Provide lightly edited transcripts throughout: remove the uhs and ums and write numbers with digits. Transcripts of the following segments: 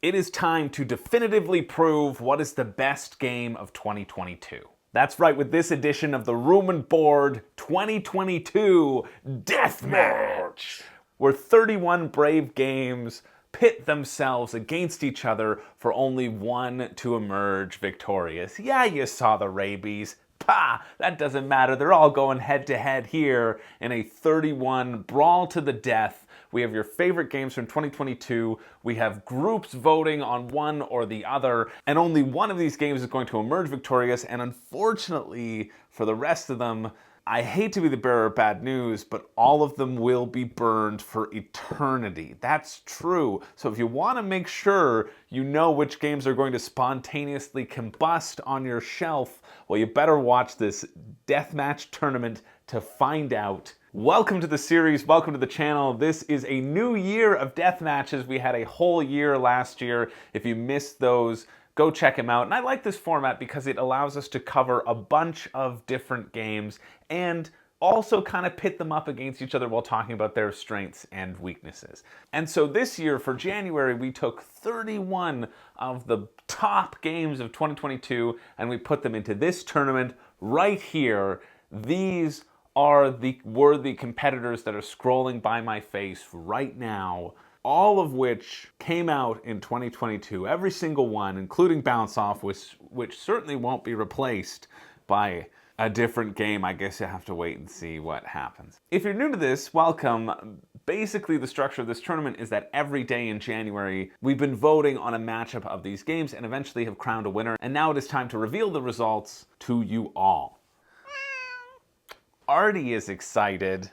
It is time to definitively prove what is the best game of 2022. That's right, with this edition of the Room and Board 2022 Deathmatch, where 31 brave games pit themselves against each other for only one to emerge victorious. Yeah, you saw the rabies. Pah! That doesn't matter. They're all going head to head here in a 31 brawl to the death. We have your favorite games from 2022. We have groups voting on one or the other, and only one of these games is going to emerge victorious. And unfortunately, for the rest of them, I hate to be the bearer of bad news, but all of them will be burned for eternity. That's true. So if you want to make sure you know which games are going to spontaneously combust on your shelf, well, you better watch this deathmatch tournament to find out. Welcome to the series, welcome to the channel. This is a new year of death matches. We had a whole year last year. If you missed those, go check them out. And I like this format because it allows us to cover a bunch of different games and also kind of pit them up against each other while talking about their strengths and weaknesses. And so this year, for January, we took 31 of the top games of 2022 and we put them into this tournament right here. These are the worthy competitors that are scrolling by my face right now, all of which came out in 2022. Every single one, including Bounce Off, which certainly won't be replaced by a different game. I guess you have to wait and see what happens. If you're new to this, welcome. Basically, the structure of this tournament is that every day in January, we've been voting on a matchup of these games and eventually have crowned a winner. And now it is time to reveal the results to you all. Artie is excited.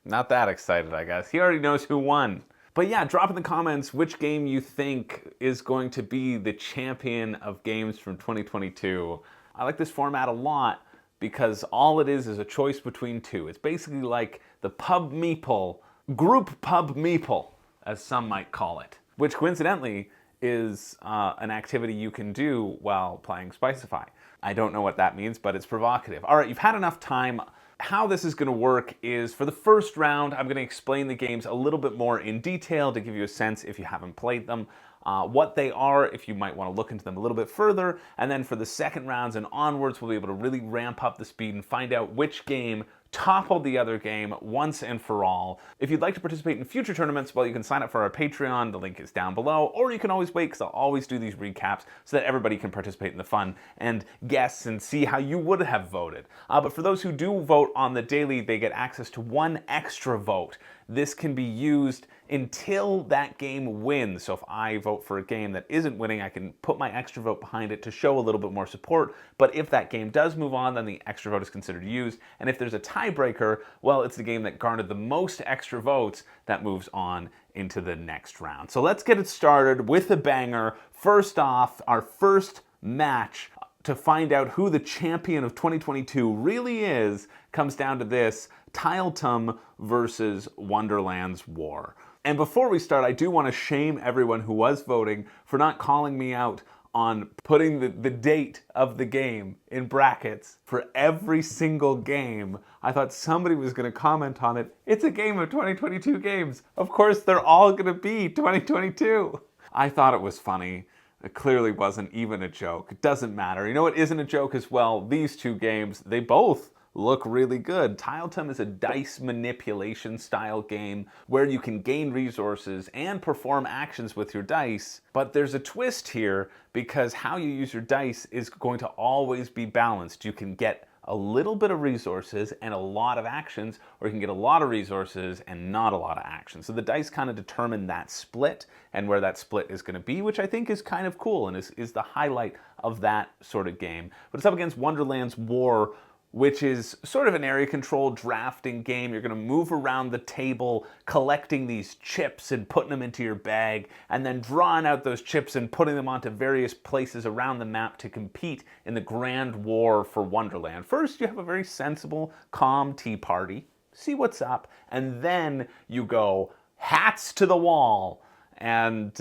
Not that excited, I guess. He already knows who won. But yeah, drop in the comments which game you think is going to be the champion of games from 2022. I like this format a lot because all it is a choice between two. It's basically like the pub meeple, group pub meeple, as some might call it, which coincidentally is an activity you can do while playing Spicify. I don't know what that means, but it's provocative. All right, you've had enough time. How this is going to work is for the first round, I'm going to explain the games a little bit more in detail to give you a sense if you haven't played them, what they are, if you might want to look into them a little bit further. And then for the second rounds and onwards, we'll be able to really ramp up the speed and find out which game toppled the other game once and for all. If you'd like to participate in future tournaments, well, you can sign up for our Patreon. The link is down below. Or you can always wait, because I'll always do these recaps so that everybody can participate in the fun and guess and see how you would have voted. But for those who do vote on the daily, they get access to one extra vote. This can be used until that game wins. So if I vote for a game that isn't winning, I can put my extra vote behind it to show a little bit more support. But if that game does move on, then the extra vote is considered used. And if there's a tiebreaker, well, it's the game that garnered the most extra votes that moves on into the next round. So let's get it started with a banger. First off, our first match to find out who the champion of 2022 really is comes down to this: Tiletum versus Wonderland's War. And before we start, I do want to shame everyone who was voting for not calling me out on putting the date of the game in brackets for every single game. I thought somebody was going to comment on it. It's a game of 2022 games. Of course, they're all going to be 2022. I thought it was funny. It clearly wasn't even a joke. It doesn't matter. You know what isn't a joke as well? These two games, they both look really good. Tiletum is a dice manipulation style game where you can gain resources and perform actions with your dice. But there's a twist here because how you use your dice is going to always be balanced. You can get a little bit of resources and a lot of actions, or you can get a lot of resources and not a lot of actions. So the dice kind of determine that split and where that split is going to be, which I think is kind of cool and is the highlight of that sort of game. But it's up against Wonderland's War, which is sort of an area control drafting game. You're going to move around the table collecting these chips and putting them into your bag, and then drawing out those chips and putting them onto various places around the map to compete in the grand war for Wonderland. First, you have a very sensible, calm tea party, see what's up, and then you go hats to the wall and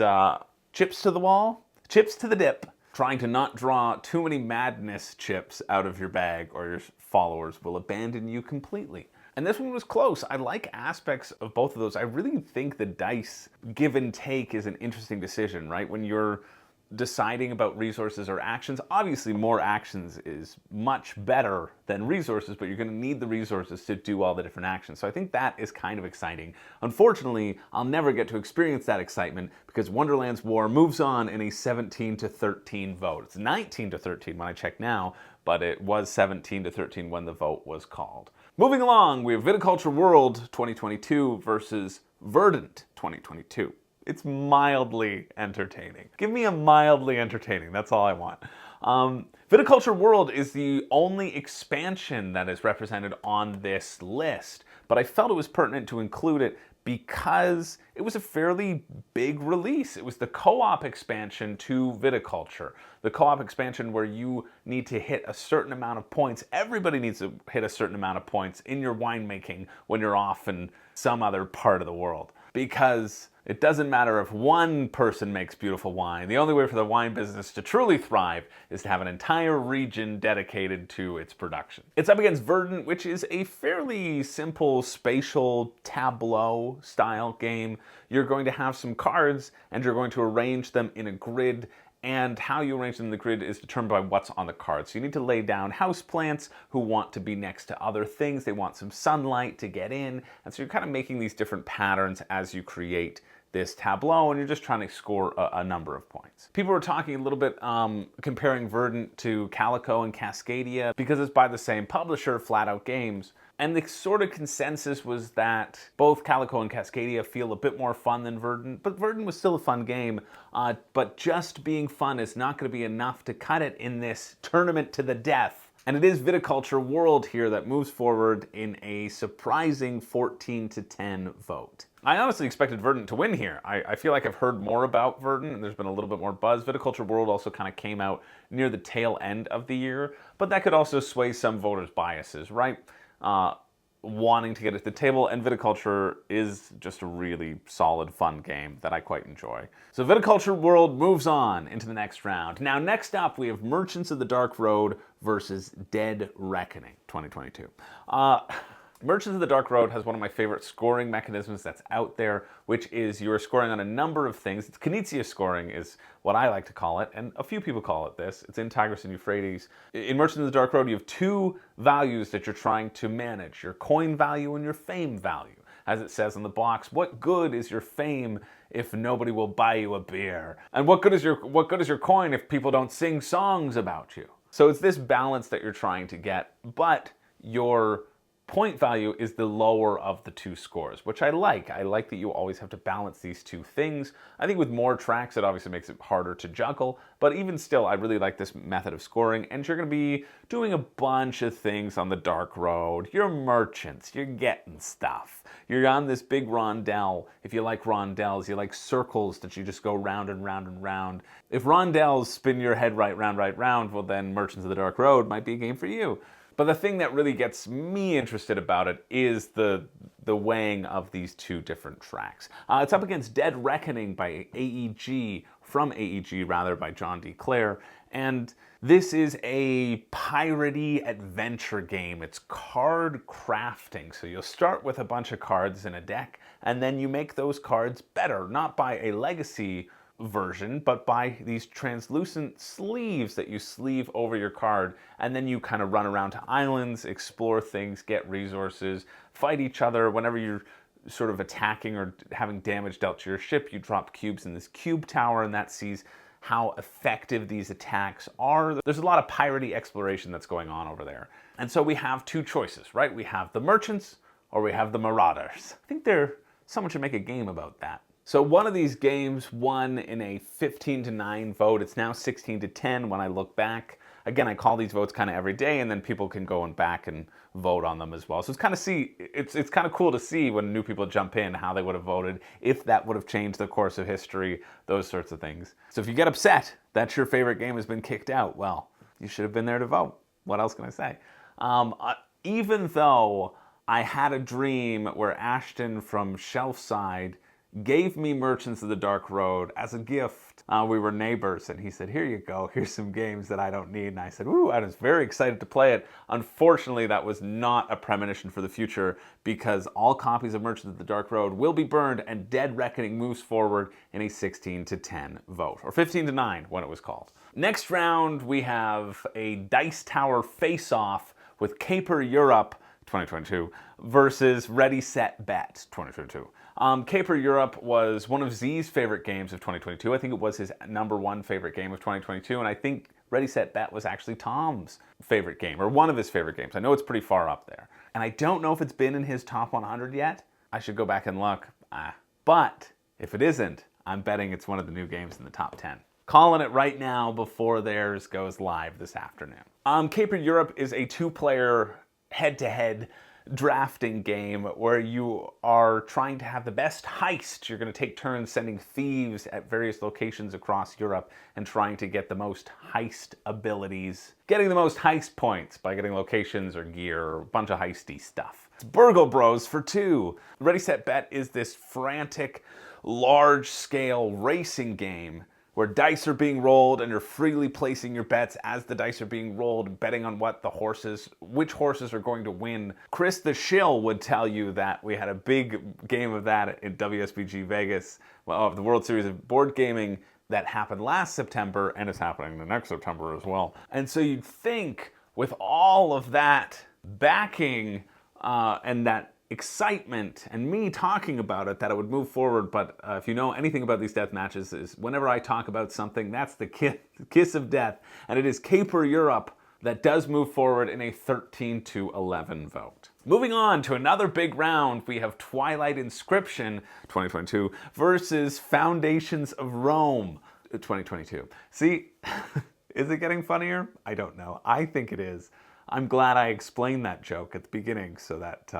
chips to the wall, chips to the dip, trying to not draw too many madness chips out of your bag or your followers will abandon you completely. And this one was close. I like aspects of both of those. I really think the dice give and take is an interesting decision, right? When you're deciding about resources or actions, obviously more actions is much better than resources, but you're going to need the resources to do all the different actions. So I think that is kind of exciting. Unfortunately, I'll never get to experience that excitement because Wonderland's War moves on in a 17-13 vote. It's 19-13 when I check now, but it was 17-13 when the vote was called. Moving along, we have Viticulture World 2022 versus Verdant 2022. It's mildly entertaining. Give me a mildly entertaining, that's all I want. Viticulture World is the only expansion that is represented on this list, but I felt it was pertinent to include it because it was a fairly big release. It was the co-op expansion to Viticulture. The co-op expansion where you need to hit a certain amount of points. Everybody needs to hit a certain amount of points in your winemaking when you're off in some other part of the world. Because it doesn't matter if one person makes beautiful wine. The only way for the wine business to truly thrive is to have an entire region dedicated to its production. It's up against Verdant, which is a fairly simple spatial tableau style game. You're going to have some cards and you're going to arrange them in a grid, and how you arrange them in the grid is determined by what's on the card. So you need to lay down houseplants who want to be next to other things. They want some sunlight to get in. And so you're kind of making these different patterns as you create this tableau, and you're just trying to score a number of points. People were talking a little bit, comparing Verdant to Calico and Cascadia because it's by the same publisher, Flat Out Games. And the sort of consensus was that both Calico and Cascadia feel a bit more fun than Verdant, but Verdant was still a fun game. But just being fun is not going to be enough to cut it in this tournament to the death. And it is Viticulture World here that moves forward in a surprising 14-10 vote. I honestly expected Verdant to win here. I feel like I've heard more about Verdant and there's been a little bit more buzz. Viticulture World also kind of came out near the tail end of the year, but that could also sway some voters' biases, right? Wanting to get at the table, and Viticulture is just a really solid, fun game that I quite enjoy. So Viticulture World moves on into the next round. Now, next up, we have Merchants of the Dark Road versus Dead Reckoning 2022. Merchants of the Dark Road has one of my favorite scoring mechanisms that's out there, which is you're scoring on a number of things. It's Knizia scoring is what I like to call it, and a few people call it this. It's in Tigris and Euphrates. In Merchants of the Dark Road, you have two values that you're trying to manage, your coin value and your fame value. As it says on the box, what good is your fame if nobody will buy you a beer? And what good is your coin if people don't sing songs about you? So it's this balance that you're trying to get, but your point value is the lower of the two scores, which I like. I like that you always have to balance these two things. I think with more tracks, it obviously makes it harder to juggle, but even still, I really like this method of scoring, and you're gonna be doing a bunch of things on the Dark Road. You're merchants, you're getting stuff. You're on this big rondelle. If you like rondelles, you like circles that you just go round and round and round. If rondelles spin your head right round, well then Merchants of the Dark Road might be a game for you. But the thing that really gets me interested about it is the weighing of these two different tracks. It's up against Dead Reckoning by AEG, from AEG rather, by John D. Clare. And this is a piratey adventure game. It's card crafting. So you'll start with a bunch of cards in a deck, and then you make those cards better, not by a legacy version, but by these translucent sleeves that you sleeve over your card, and then you kind of run around to islands, explore things, get resources, fight each other. Whenever you're sort of attacking or having damage dealt to your ship, you drop cubes in this cube tower, and that sees how effective these attacks are. There's a lot of piratey exploration that's going on over there. And so we have two choices, right? We have the merchants or we have the marauders. I think someone should make a game about that. So one of these games won in a 15-9 vote. It's now 16-10 when I look back. Again, I call these votes kind of every day, and then people can go back and vote on them as well. So it's kind of cool to see when new people jump in how they would have voted, if that would have changed the course of history, those sorts of things. So if you get upset that your favorite game has been kicked out, well, you should have been there to vote. What else can I say? Even though I had a dream where Ashton from Shelfside gave me Merchants of the Dark Road as a gift. We were neighbors, and he said, here you go, here's some games that I don't need. And I said, ooh, I was very excited to play it. Unfortunately, that was not a premonition for the future, because all copies of Merchants of the Dark Road will be burned, and Dead Reckoning moves forward in a 16-10 vote, or 15-9 when it was called. Next round, we have a Dice Tower face-off with Caper Europe 2022 versus Ready Set Bet 2022. Caper Europe was one of Z's favorite games of 2022. I think it was his #1 favorite game of 2022, and I think Ready Set Bet was actually Tom's favorite game, or one of his favorite games. I know it's pretty far up there. And I don't know if it's been in his top 100 yet. I should go back and look. But if it isn't, I'm betting it's one of the new games in the top 10. Calling it right now before theirs goes live this afternoon. Caper Europe is a 2-player head-to-head drafting game where you are trying to have the best heist. You're going to take turns sending thieves at various locations across Europe and trying to get the most heist abilities. Getting the most heist points by getting locations or gear or a bunch of heisty stuff. It's Burgle Bros for 2. Ready Set Bet is this frantic, large-scale racing game where dice are being rolled and you're freely placing your bets as the dice are being rolled, betting on which horses are going to win. Chris the Shill would tell you that we had a big game of that in WSBG Vegas, the World Series of Board Gaming, that happened last September and is happening the next September as well. And so you'd think with all of that backing and that excitement and me talking about it that it would move forward, but if you know anything about these death matches, is whenever I talk about something, that's the kiss of death, and it is Caper Europe that does move forward in a 13-11 vote. Moving on to another big round, we have Twilight Inscription 2022 versus Foundations of Rome 2022. See, is it getting funnier? I don't know. I think it is. I'm glad I explained that joke at the beginning so that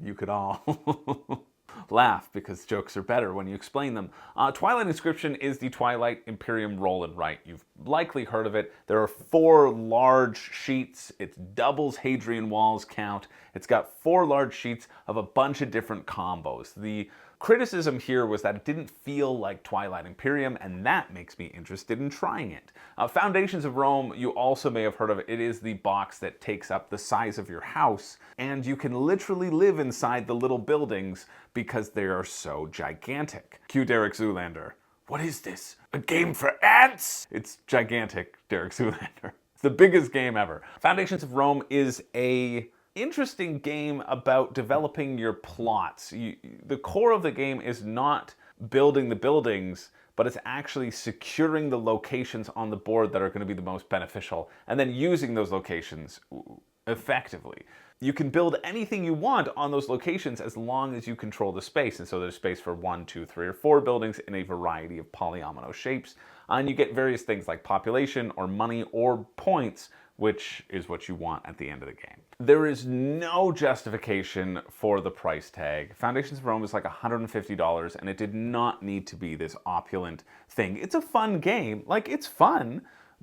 you could all laugh, because jokes are better when you explain them. Twilight Inscription is the Twilight Imperium roll and write. You've likely heard of it. There are 4 large sheets. It doubles Hadrian Wall's count. It's got 4 large sheets of a bunch of different combos. The criticism here was that it didn't feel like Twilight Imperium, and that makes me interested in trying it. Foundations of Rome, you also may have heard of it. It is the box that takes up the size of your house, and you can literally live inside the little buildings because they are so gigantic. Cue Derek Zoolander. What is this? A game for ants? It's gigantic, Derek Zoolander. It's the biggest game ever. Foundations of Rome is a interesting game about developing your plots. The core of the game is not building the buildings, but it's actually securing the locations on the board that are going to be the most beneficial, and then using those locations effectively. You can build anything you want on those locations as long as you control the space, and so there's space for 1, 2, 3, or 4 buildings in a variety of polyomino shapes, and you get various things like population or money or points, which is what you want at the end of the game. There is no justification for the price tag. Foundations of Rome is like $150, and it did not need to be this opulent thing. It's a fun game. Like, it's fun,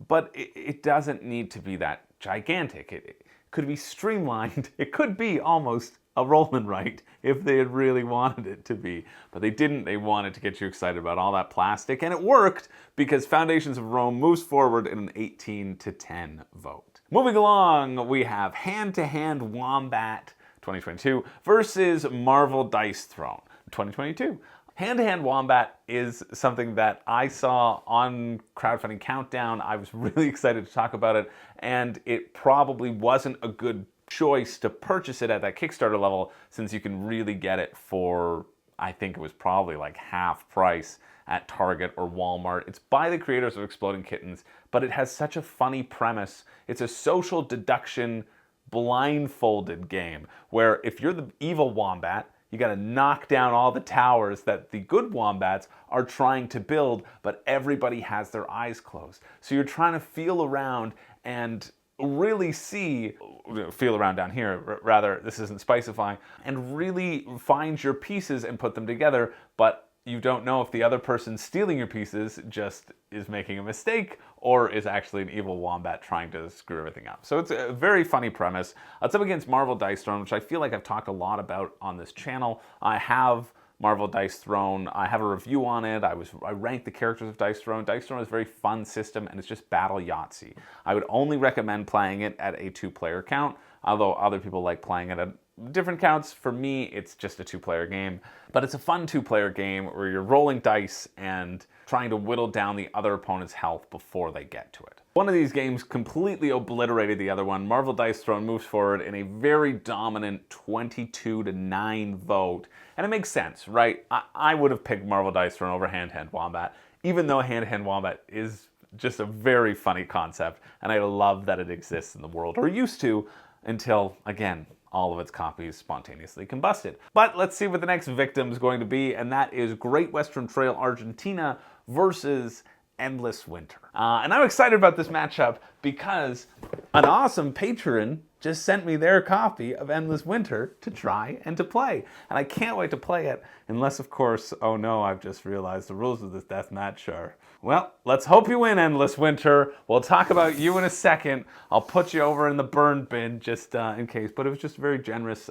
but it doesn't need to be that gigantic. It could be streamlined. It could be almost a roll and write if they had really wanted it to be. But they didn't. They wanted to get you excited about all that plastic, and it worked because Foundations of Rome moves forward in an 18-10 vote. Moving along, we have Hand to Hand Wombat 2022 versus Marvel Dice Throne 2022. Hand to Hand Wombat is something that I saw on Crowdfunding Countdown. I was really excited to talk about it, and it probably wasn't a good choice to purchase it at that Kickstarter level, since you can really get it for, I think it was probably like half price at Target or Walmart. It's by the creators of Exploding Kittens, but it has such a funny premise. It's a social deduction blindfolded game where if you're the evil wombat, you gotta knock down all the towers that the good wombats are trying to build, but everybody has their eyes closed. So you're trying to feel around and really feel around down here, rather, this isn't Spicifying, and really find your pieces and put them together, but you don't know if the other person stealing your pieces just is making a mistake or is actually an evil wombat trying to screw everything up. So it's a very funny premise. It's up against Marvel Dice Throne, which I feel like I've talked a lot about on this channel. I have Marvel Dice Throne. I have a review on it. I ranked the characters of Dice Throne. Dice Throne is a very fun system, and it's just battle Yahtzee. I would only recommend playing it at a 2-player count, although other people like playing it at different counts. For me, it's just a 2-player game. But it's a fun 2-player game where you're rolling dice and trying to whittle down the other opponent's health before they get to it. One of these games completely obliterated the other one. Marvel Dice Throne moves forward in a very dominant 22-9 vote. And it makes sense, right? I would have picked Marvel Dice Throne over Hand Hand Wombat, even though Hand Hand Wombat is just a very funny concept, and I love that it exists in the world, or used to, until, again, all of its copies spontaneously combusted. But let's see what the next victim is going to be, and that is Great Western Trail Argentina versus Endless Winter. And I'm excited about this matchup because an awesome patron just sent me their copy of Endless Winter to try and to play. And I can't wait to play it, unless, of course, oh no, I've just realized the rules of this deathmatch are, well, let's hope you win, Endless Winter. We'll talk about you in a second. I'll put you over in the burn bin just in case, but it was just a very generous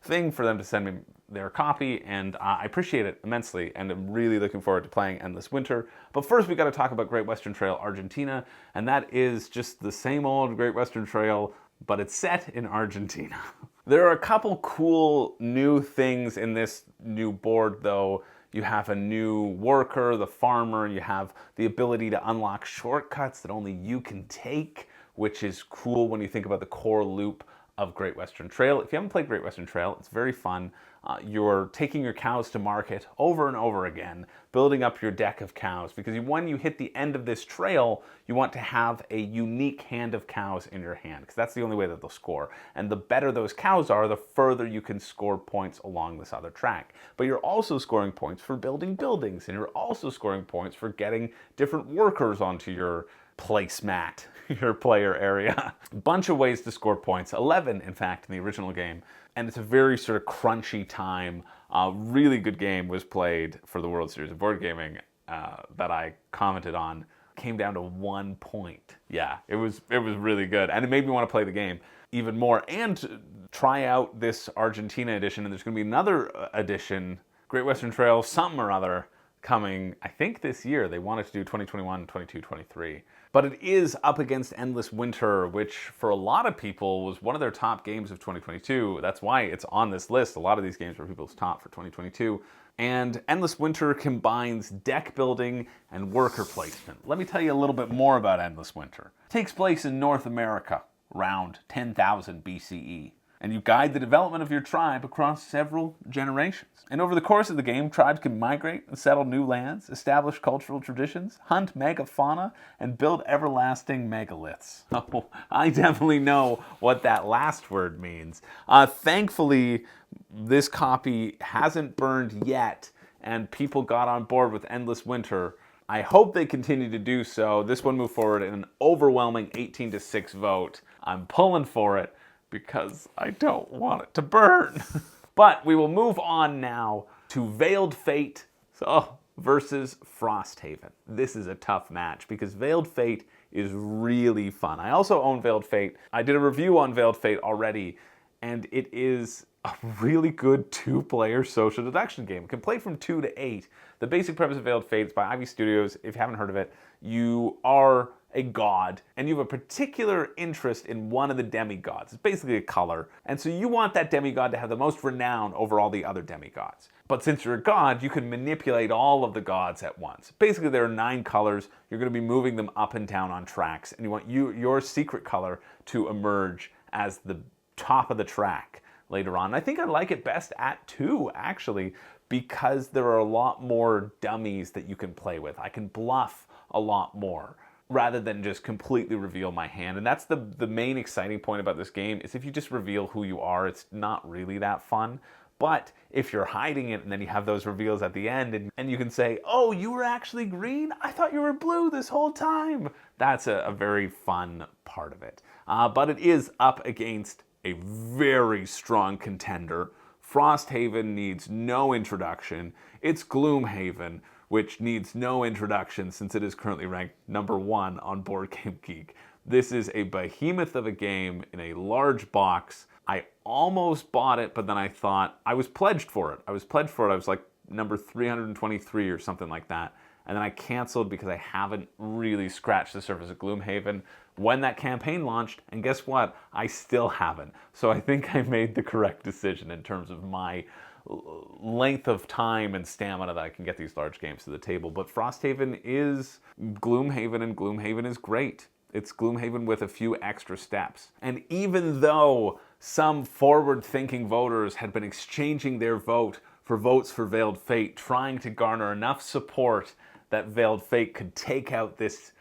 thing for them to send me their copy, and I appreciate it immensely, and I'm really looking forward to playing Endless Winter. But first we got to talk about Great Western Trail Argentina, and that is just the same old Great Western Trail, but it's set in Argentina. There are a couple cool new things in this new board, though. You have a new worker, the farmer, you have the ability to unlock shortcuts that only you can take, which is cool when you think about the core loop of Great Western Trail. If you haven't played Great Western Trail, it's very fun. You're taking your cows to market over and over again, building up your deck of cows, because when you hit the end of this trail, you want to have a unique hand of cows in your hand, because that's the only way that they'll score. And the better those cows are, the further you can score points along this other track. But you're also scoring points for building buildings, and you're also scoring points for getting different workers onto your placemat, your player area. A bunch of ways to score points, 11 in fact in the original game, and it's a very sort of crunchy time. Really good game was played for the World Series of Board Gaming that I commented on. Came down to 1 point. Yeah, it was really good, and it made me want to play the game even more and try out this Argentina edition. And there's going to be another edition, Great Western Trail something or other, coming, I think, this year. They wanted to do 2021, 22, 23. But it is up against Endless Winter, which for a lot of people was one of their top games of 2022. That's why it's on this list. A lot of these games were people's top for 2022. And Endless Winter combines deck building and worker placement. Let me tell you a little bit more about Endless Winter. It takes place in North America, around 10,000 BCE. And you guide the development of your tribe across several generations. And over the course of the game, tribes can migrate and settle new lands, establish cultural traditions, hunt megafauna, and build everlasting megaliths. Oh, I definitely know what that last word means. Thankfully, this copy hasn't burned yet, and people got on board with Endless Winter. I hope they continue to do so. This one moved forward in an overwhelming 18-6 vote. I'm pulling for it, because I don't want it to burn. But we will move on now to Veiled Fate versus Frosthaven. This is a tough match because Veiled Fate is really fun. I also own Veiled Fate. I did a review on Veiled Fate already, and it is a really good 2-player social deduction game. It can play from 2 to 8. The basic premise of Veiled Fate is by Ivy Studios. If you haven't heard of it, you are a god, and you have a particular interest in one of the demigods. It's basically a color, and so you want that demigod to have the most renown over all the other demigods. But since you're a god, you can manipulate all of the gods at once. Basically, there are 9 colors. You're going to be moving them up and down on tracks, and you want your secret color to emerge as the top of the track later on. I think I like it best at 2, actually, because there are a lot more dummies that you can play with. I can bluff a lot more, rather than just completely reveal my hand. And that's the main exciting point about this game, is if you just reveal who you are, it's not really that fun. But if you're hiding it and then you have those reveals at the end and you can say, oh, you were actually green? I thought you were blue this whole time. That's a very fun part of it. But it is up against a very strong contender. Frosthaven needs no introduction. It's Gloomhaven, which needs no introduction since it is currently ranked #1 on Board Game Geek. This is a behemoth of a game in a large box. I almost bought it, but then I thought, I was pledged for it. I was like, number 323 or something like that. And then I canceled because I haven't really scratched the surface of Gloomhaven when that campaign launched, and guess what? I still haven't. So I think I made the correct decision in terms of my length of time and stamina that I can get these large games to the table. But Frosthaven is Gloomhaven, and Gloomhaven is great. It's Gloomhaven with a few extra steps. And even though some forward-thinking voters had been exchanging their vote for votes for Veiled Fate, trying to garner enough support that Veiled Fate could take out this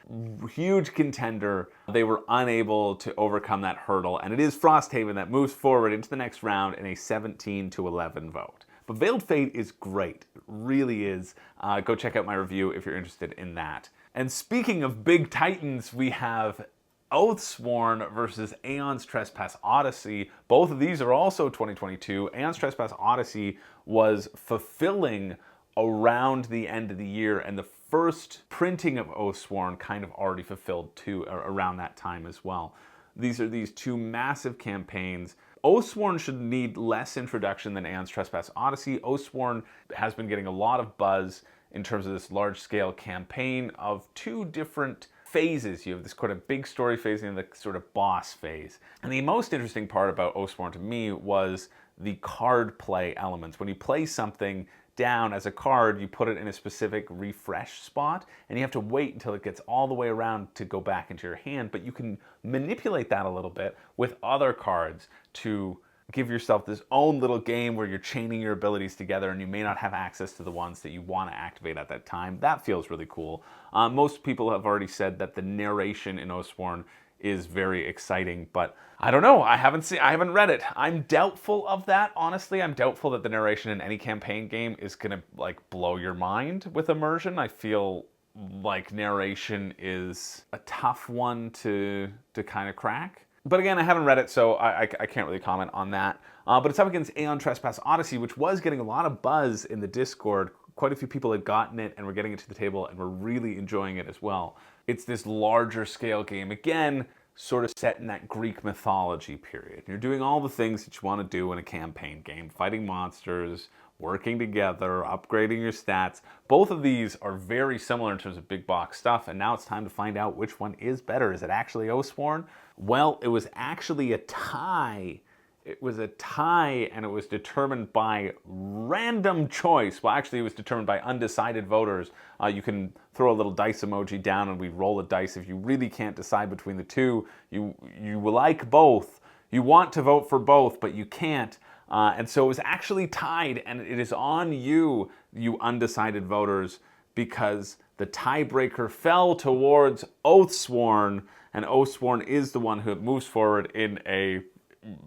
huge contender, they were unable to overcome that hurdle, and it is Frosthaven that moves forward into the next round in a 17-11 vote. But Veiled Fate is great, it really is. Go check out my review if you're interested in that. And speaking of big titans, we have Oathsworn versus Aeon's Trespass Odyssey. Both of these are also 2022. Aeon's Trespass Odyssey was fulfilling around the end of the year, and the first printing of Oathsworn kind of already fulfilled too around that time as well. These are these two massive campaigns. Oathsworn should need less introduction than Aeon's Trespass Odyssey. Oathsworn has been getting a lot of buzz in terms of this large-scale campaign of two different phases. You have this kind of big story phase and the sort of boss phase. And the most interesting part about Oathsworn to me was the card play elements. When you play something down as a card, you put it in a specific refresh spot, and you have to wait until it gets all the way around to go back into your hand, but you can manipulate that a little bit with other cards to give yourself this own little game where you're chaining your abilities together, and you may not have access to the ones that you want to activate at that time. That feels really cool. Most people have already said that the narration in Oathsworn is very exciting, but I don't know. I haven't read it. I'm doubtful of that, honestly. I'm doubtful that the narration in any campaign game is gonna like blow your mind with immersion. I feel like narration is a tough one to kind of crack. But again, I haven't read it, so I can't really comment on that. But it's up against Aeon Trespass Odyssey, which was getting a lot of buzz in the Discord. Quite a few people had gotten it and were getting it to the table and were really enjoying it as well. It's this larger scale game, again, sort of set in that Greek mythology period. You're doing all the things that you want to do in a campaign game, fighting monsters, working together, upgrading your stats. Both of these are very similar in terms of big box stuff, and now it's time to find out which one is better. Is it actually Oathsworn? Well, it was actually a tie. It was a tie, and it was determined by random choice. Well, actually, it was determined by undecided voters. You can throw a little dice emoji down, and we roll a dice. If you really can't decide between the two, you like both. You want to vote for both, but you can't. And so it was actually tied, and it is on you, you undecided voters, because the tiebreaker fell towards Oathsworn, and Oathsworn is the one who moves forward in a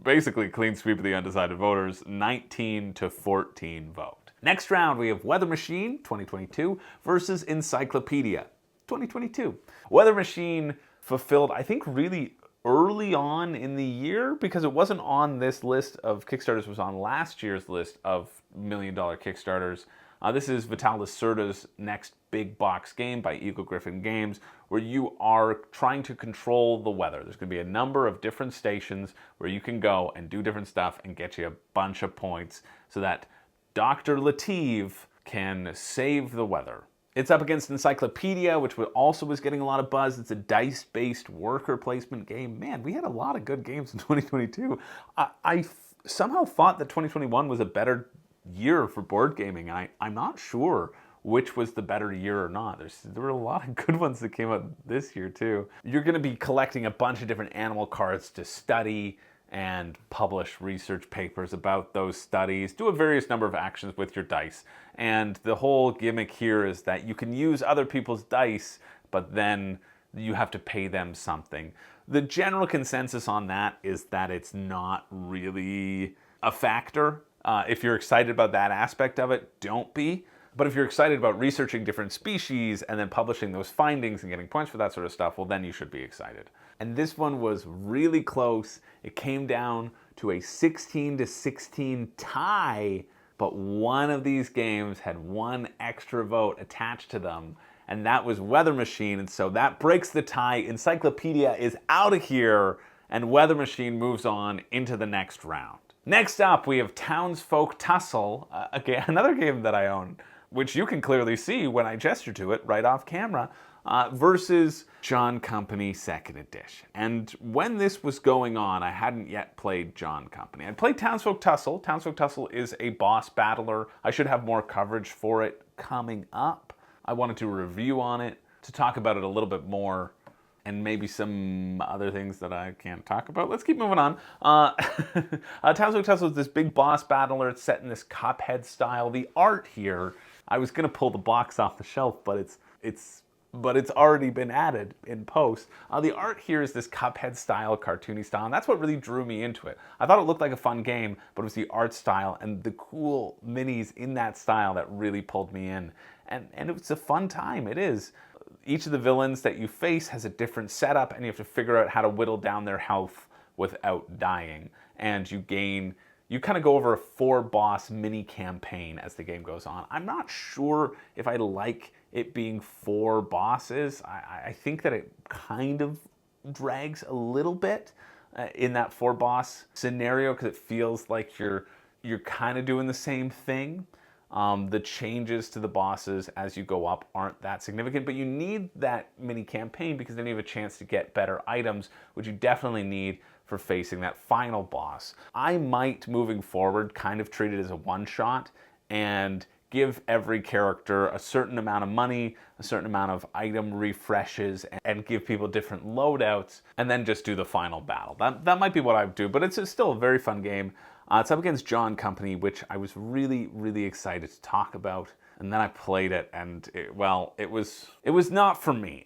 basically clean sweep of the undecided voters, 19-14 vote. Next round, we have Weather Machine 2022 versus Encyclopedia 2022. Weather Machine fulfilled, I think, really early on in the year, because it wasn't on this list of Kickstarters, it was on last year's list of $1 million Kickstarters. This is Vital Lacerda's next big box game by Eagle Griffin Games, where you are trying to control the weather. There's going to be a number of different stations where you can go and do different stuff and get you a bunch of points so that Dr. Lateef can save the weather. It's up against Encyclopedia, which also was getting a lot of buzz. It's a dice-based worker placement game. Man, we had a lot of good games in 2022. I somehow thought that 2021 was a better year for board gaming. I'm not sure which was the better year or not. There were a lot of good ones that came out this year too. You're going to be collecting a bunch of different animal cards to study and publish research papers about those studies, do a various number of actions with your dice. And the whole gimmick here is that you can use other people's dice, but then you have to pay them something. The general consensus on that is that it's not really a factor. If you're excited about that aspect of it, don't be. But if you're excited about researching different species and then publishing those findings and getting points for that sort of stuff, well, then you should be excited. And this one was really close. It came down to a 16-16 tie, but one of these games had one extra vote attached to them, and that was Weather Machine, and so that breaks the tie. Encyclopedia is out of here, and Weather Machine moves on into the next round. Next up, we have Townsfolk Tussle, another game that I own, which you can clearly see when I gesture to it right off camera, versus John Comppany 2nd Edition. And when this was going on, I hadn't yet played John Comppany. I'd played Townsfolk Tussle. Townsfolk Tussle is a boss battler. I should have more coverage for it coming up. I wanted to review on it, to talk about it a little bit more, and maybe some other things that I can't talk about. Let's keep moving on. Townsfolk Tussle is this big boss battler. It's set in this Cuphead style. The art here, I was gonna pull the box off the shelf, but it's already been added in post. The art here is this Cuphead style, cartoony style, and that's what really drew me into it. I thought it looked like a fun game, but it was the art style and the cool minis in that style that really pulled me in. And it was a fun time, it is. Each of the villains that you face has a different setup, and you have to figure out how to whittle down their health without dying. And you kind of go over a 4-boss mini campaign as the game goes on. I'm not sure if I like it being 4 bosses. I think that it kind of drags a little bit in that 4-boss scenario, because it feels like you're kind of doing the same thing. The changes to the bosses as you go up aren't that significant, but you need that mini campaign because then you have a chance to get better items, which you definitely need for facing that final boss. I might, moving forward, kind of treat it as a one-shot and give every character a certain amount of money, a certain amount of item refreshes, and give people different loadouts, and then just do the final battle. That might be what I would do, but it's still a very fun game. It's up against John Comppany, which I was really, really excited to talk about. And then I played it, and it was not for me.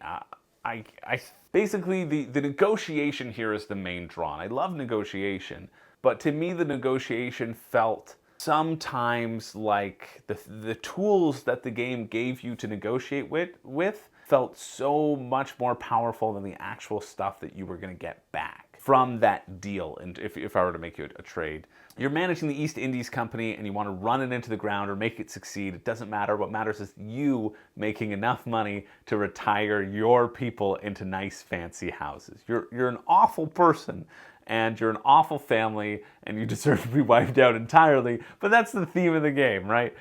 Basically, the negotiation here is the main draw. And I love negotiation, but to me, the negotiation felt sometimes like the tools that the game gave you to negotiate with felt so much more powerful than the actual stuff that you were going to get back from that deal. And if I were to make you a trade, you're managing the East Indies Company and you want to run it into the ground or make it succeed. It doesn't matter. What matters is you making enough money to retire your people into nice fancy houses. You're an awful person, and you're an awful family, and you deserve to be wiped out entirely, but that's the theme of the game, right?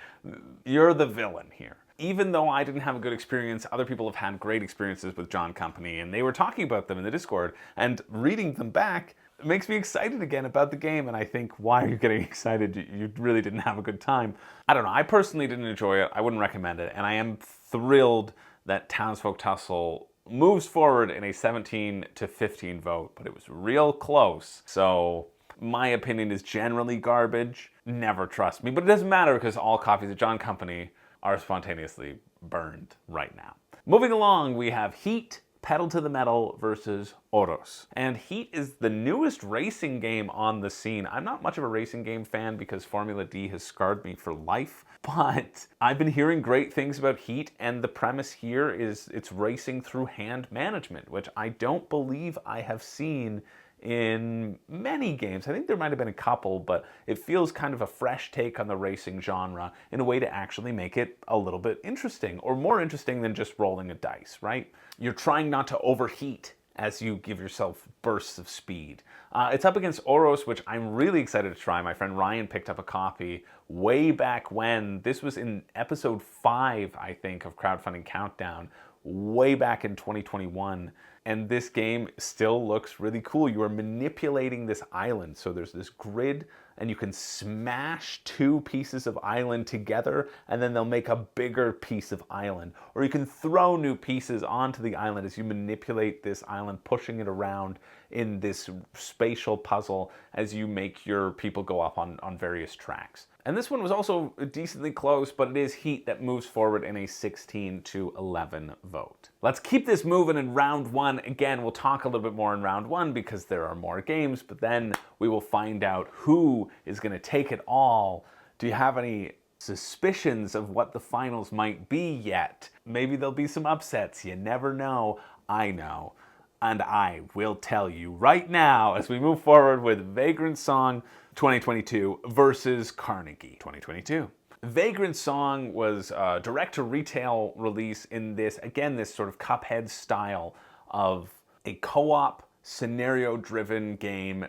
You're the villain here. Even though I didn't have a good experience, other people have had great experiences with John Comppany, and they were talking about them in the Discord, and reading them back makes me excited again about the game, and I think, why are you getting excited? You really didn't have a good time. I don't know, I personally didn't enjoy it, I wouldn't recommend it, and I am thrilled that Townsfolk Tussle moves forward in a 17-15 vote, but it was real close. So my opinion is generally garbage. Never trust me, but it doesn't matter because all copies of John Comppany are spontaneously burned right now. Moving along, we have Heat, Pedal to the Metal versus Oros. And Heat is the newest racing game on the scene. I'm not much of a racing game fan because Formula D has scarred me for life, but I've been hearing great things about Heat, and the premise here is it's racing through hand management, which I don't believe I have seen in many games. I think there might have been a couple, but it feels kind of a fresh take on the racing genre in a way to actually make it a little bit interesting, or more interesting than just rolling a dice, right? You're trying not to overheat as you give yourself bursts of speed. It's up against Oros, which I'm really excited to try. My friend Ryan picked up a copy way back when. This was in episode 5, I think, of Crowdfunding Countdown, way back in 2021. And this game still looks really cool. You are manipulating this island. So there's this grid, and you can smash 2 pieces of island together, and then they'll make a bigger piece of island. Or you can throw new pieces onto the island as you manipulate this island, pushing it around in this spatial puzzle as you make your people go up on various tracks. And this one was also decently close, but it is Heat that moves forward in a 16-11 vote. Let's keep this moving in round 1. Again, we'll talk a little bit more in round 1 because there are more games, but then we will find out who is going to take it all. Do you have any suspicions of what the finals might be yet? Maybe there'll be some upsets. You never know. I know. And I will tell you right now as we move forward with Vagrantsong 2022 versus Carnegie 2022. Vagrantsong was a direct-to-retail release in this, again, this sort of Cuphead style of a co-op, scenario-driven game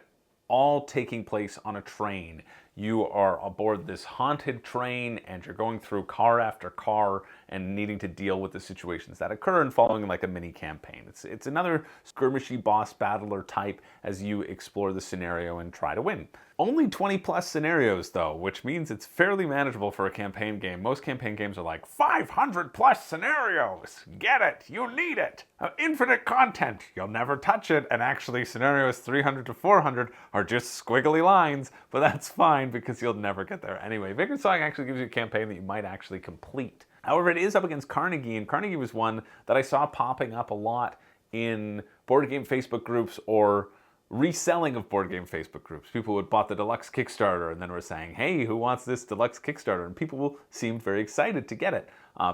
all taking place on a train. You are aboard this haunted train and you're going through car after car and needing to deal with the situations that occur and following like a mini campaign. It's another skirmishy boss battler type as you explore the scenario and try to win. Only 20 plus scenarios though, which means it's fairly manageable for a campaign game. Most campaign games are like 500 plus scenarios. Get it, you need it. Infinite content, you'll never touch it. And actually scenarios 300 to 400 are just squiggly lines, but that's fine because you'll never get there anyway. Vagrantsong actually gives you a campaign that you might actually complete. However, it is up against Carnegie, and Carnegie was one that I saw popping up a lot in board game Facebook groups or reselling of board game Facebook groups. People would bought the deluxe Kickstarter and then were saying, hey, who wants this deluxe Kickstarter? And people seemed very excited to get it.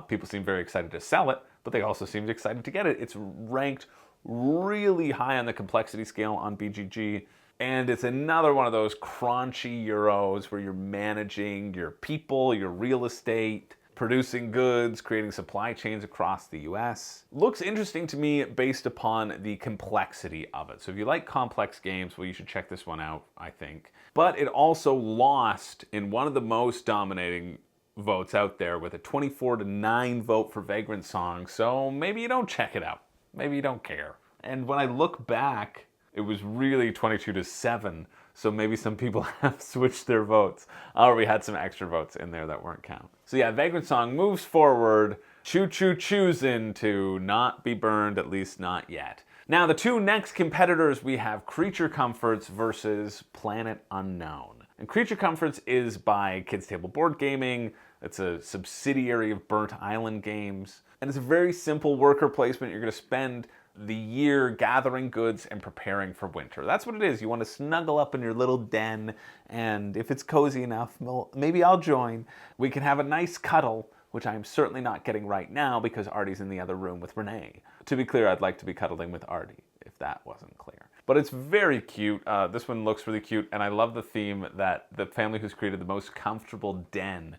People seemed very excited to sell it, but they also seemed excited to get it. It's ranked really high on the complexity scale on BGG. And it's another one of those crunchy Euros where you're managing your people, your real estate, producing goods, creating supply chains across the US. Looks interesting to me based upon the complexity of it. So if you like complex games, well, you should check this one out, I think. But it also lost in one of the most dominating votes out there with a 24-9 vote for Vagrantsong. So maybe you don't check it out. Maybe you don't care. And when I look back, it was really 22-7. So maybe some people have switched their votes. Or we had some extra votes in there that weren't counted. So yeah, Vagrantsong moves forward, choosing to not be burned, at least not yet. Now the two next competitors, we have Creature Comforts versus Planet Unknown. And Creature Comforts is by Kids Table Board Gaming. It's a subsidiary of Burnt Island Games. And it's a very simple worker placement. You're gonna spend the year gathering goods and preparing for winter. That's what it is. You want to snuggle up in your little den, and if it's cozy enough, well, maybe I'll join. We can have a nice cuddle, which I'm certainly not getting right now because Artie's in the other room with Renee. To be clear, I'd like to be cuddling with Artie, if that wasn't clear. But it's very cute. This one looks really cute, and I love the theme that the family who's created the most comfortable den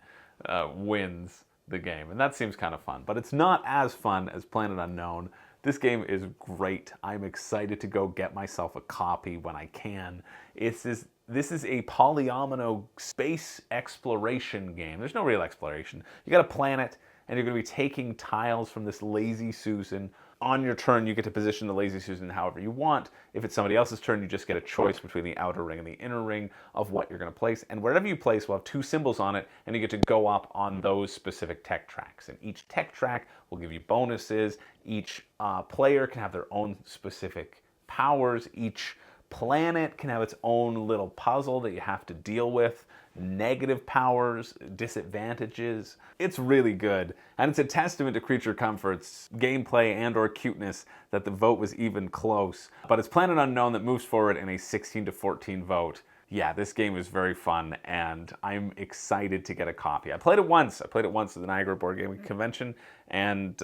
wins the game, and that seems kind of fun. But it's not as fun as Planet Unknown. This game is great. I'm excited to go get myself a copy when I can. This is a polyomino space exploration game. There's no real exploration. You got a planet, and you're going to be taking tiles from this Lazy Susan. On your turn, you get to position the Lazy Susan however you want. If it's somebody else's turn, you just get a choice between the outer ring and the inner ring of what you're going to place. And wherever you place will have two symbols on it, and you get to go up on those specific tech tracks. And each tech track will give you bonuses. Each player can have their own specific powers. Each planet can have its own little puzzle that you have to deal with. Negative powers, disadvantages. It's really good. And it's a testament to Creature Comforts gameplay and or cuteness that the vote was even close. But it's Planet Unknown that moves forward in a 16-14 vote. Yeah, this game is very fun, and I'm excited to get a copy. I played it once. at the Niagara Board Gaming Convention, and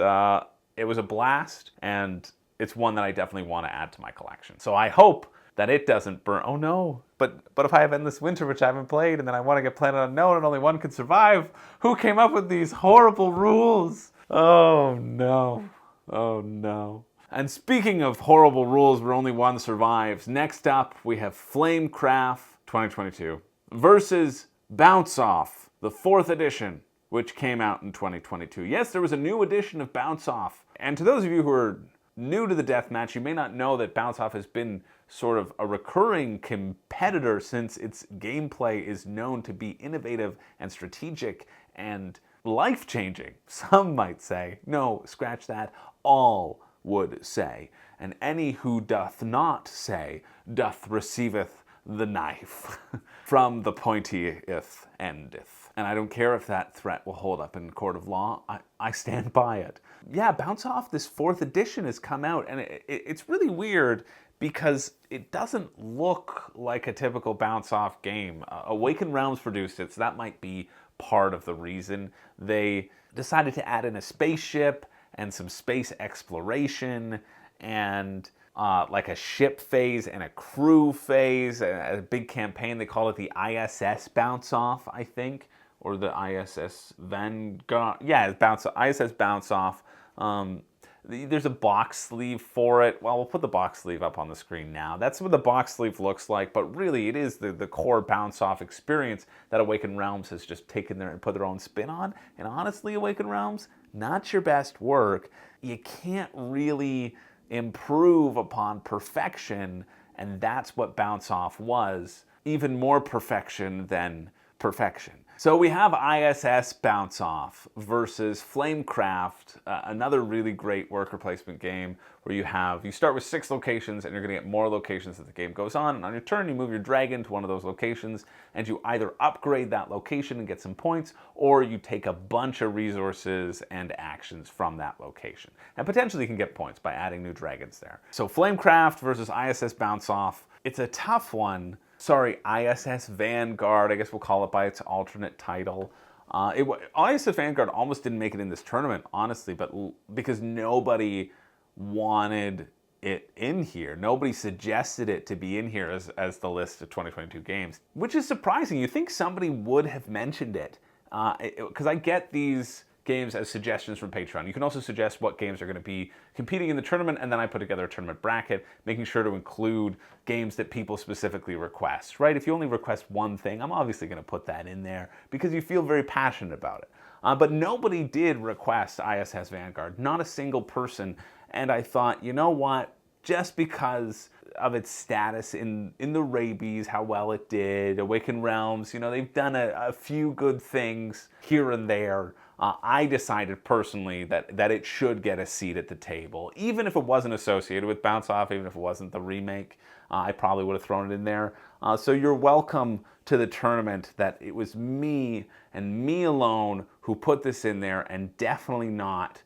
it was a blast, and it's one that I definitely want to add to my collection. So I hope that it doesn't burn. Oh no, but if I have Endless Winter, which I haven't played, and then I want to get Planet Unknown and only one can survive, who came up with these horrible rules? Oh no, oh no. And speaking of horrible rules where only one survives, next up we have Flamecraft 2022 versus Bounce Off, the 4th edition, which came out in 2022. Yes, there was a new edition of Bounce Off. And to those of you who are new to the Deathmatch, you may not know that Bounce Off has been sort of a recurring competitor since its gameplay is known to be innovative and strategic and life-changing. Some might say, no, scratch that, all would say. And any who doth not say, doth receiveth the knife. From the pointieth endeth. And I don't care if that threat will hold up in court of law. I stand by it. Yeah, Bounce Off, this 4th edition has come out, and it's really weird because it doesn't look like a typical Bounce Off game. Awakened Realms produced it, so that might be part of the reason. They decided to add in a spaceship and some space exploration and like a ship phase and a crew phase, a big campaign. They call it the ISS Bounce Off, I think, or the ISS Vanguard. Yeah, ISS Bounce Off. There's a box sleeve for it. Well, we'll put the box sleeve up on the screen now. That's what the box sleeve looks like, but really it is the core Bounce Off experience that Awakened Realms has just taken there and put their own spin on. And honestly, Awakened Realms, not your best work. You can't really improve upon perfection, and that's what Bounce Off was. Even more perfection than perfection. So we have ISS Bounce Off versus Flamecraft, another really great worker placement game where you start with 6 locations and you're going to get more locations as the game goes on. And on your turn, you move your dragon to one of those locations and you either upgrade that location and get some points, or you take a bunch of resources and actions from that location. And potentially you can get points by adding new dragons there. So Flamecraft versus ISS Bounce Off. It's a tough one. Sorry, ISS Vanguard, I guess we'll call it by its alternate title. ISS Vanguard almost didn't make it in this tournament, honestly, but because nobody wanted it in here. Nobody suggested it to be in here as the list of 2022 games, which is surprising. You think somebody would have mentioned it, because I get these games as suggestions from Patreon. You can also suggest what games are going to be competing in the tournament, and then I put together a tournament bracket, making sure to include games that people specifically request, right? If you only request one thing, I'm obviously going to put that in there because you feel very passionate about it. But nobody did request ISS Vanguard, not a single person, and I thought, you know what? Just because of its status in the rabies, how well it did, Awakened Realms, they've done a few good things here and there. I decided personally that it should get a seat at the table, even if it wasn't associated with Bounce Off, even if it wasn't the remake. I probably would have thrown it in there. So you're welcome to the tournament that it was me and me alone who put this in there, and definitely not